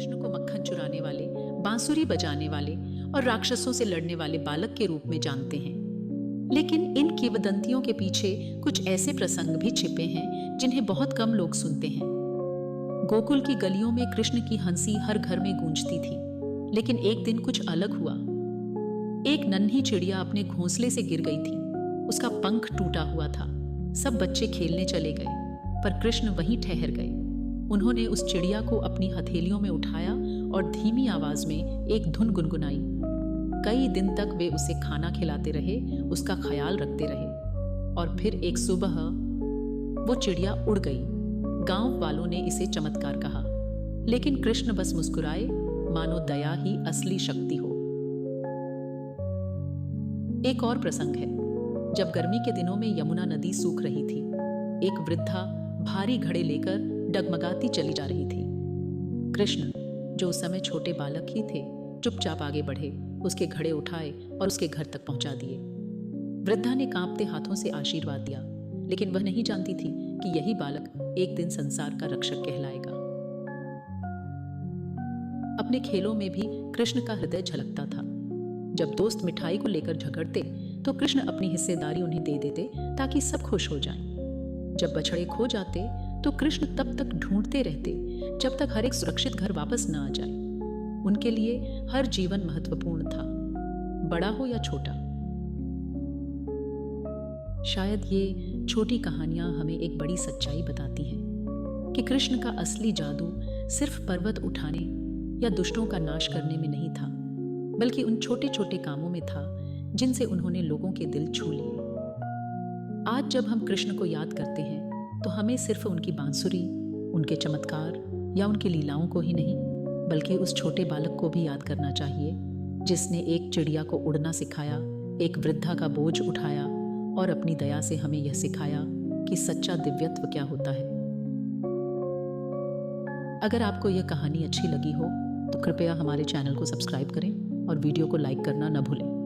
कृष्ण को मक्खन चुराने वाले, बांसुरी बजाने वाले और राक्षसों से लड़ने वाले बालक के रूप में जानते हैं। लेकिन इन किंवदंतियों के पीछे कुछ ऐसे प्रसंग भी छिपे हैं जिन्हें बहुत कम लोग सुनते हैं। गोकुल की गलियों में कृष्ण की हंसी हर घर में गूंजती थी, लेकिन एक दिन कुछ अलग हुआ। एक नन्ही चिड़िया अपने घोंसले से गिर गई थी। उसका पंख टूटा हुआ था। सब बच्चे खेलने चले गए, पर कृष्ण वहीं ठहर गए। उन्होंने उस चिड़िया को अपनी हथेलियों में उठाया और धीमी आवाज में एक धुन गुनगुनाई। कई दिन तक वे उसे खाना खिलाते रहे, उसका ख्याल रखते रहे। और फिर एक सुबह वो चिड़िया उड़ गई। गांव वालों ने इसे चमत्कार कहा, लेकिन कृष्ण बस मुस्कुराए, मानो दया ही असली शक्ति हो। एक और प्रसंग है। जब गर्मी के दिनों में यमुना नदी सूख रही थी, एक वृद्धा भारी घड़े लेकर डगमगाती चली जा रही थी। कृष्ण, जो उस समय छोटे बालक ही थे, चुपचाप आगे बढ़े, उसके घड़े उठाए और उसके घर तक पहुंचा दिए। वृद्धा ने कांपते हाथों से आशीर्वाद दिया, लेकिन वह नहीं जानती थी कि यही बालक एक दिन संसार का रक्षक कहलाएगा। अपने खेलों में भी कृष्ण का हृदय झलकता था। जब दोस्त मिठाई को लेकर झगड़ते तो कृष्ण अपनी हिस्सेदारी उन्हें दे देते ताकि सब खुश हो जाएं। जब बछड़े खो जाते तो कृष्ण तब तक ढूंढते रहते जब तक हर एक सुरक्षित घर वापस न आ जाए। उनके लिए हर जीवन महत्वपूर्ण था, बड़ा हो या छोटा। शायद ये छोटी कहानियां हमें एक बड़ी सच्चाई बताती हैं कि कृष्ण का असली जादू सिर्फ पर्वत उठाने या दुष्टों का नाश करने में नहीं था, बल्कि उन छोटे छोटे कामों में था जिनसे उन्होंने लोगों के दिल छू लिए। आज जब हम कृष्ण को याद करते हैं तो हमें सिर्फ उनकी बांसुरी, उनके चमत्कार या उनकी लीलाओं को ही नहीं, बल्कि उस छोटे बालक को भी याद करना चाहिए जिसने एक चिड़िया को उड़ना सिखाया, एक वृद्धा का बोझ उठाया और अपनी दया से हमें यह सिखाया कि सच्चा दिव्यत्व क्या होता है। अगर आपको यह कहानी अच्छी लगी हो तो कृपया हमारे चैनल को सब्सक्राइब करें और वीडियो को लाइक करना न भूलें।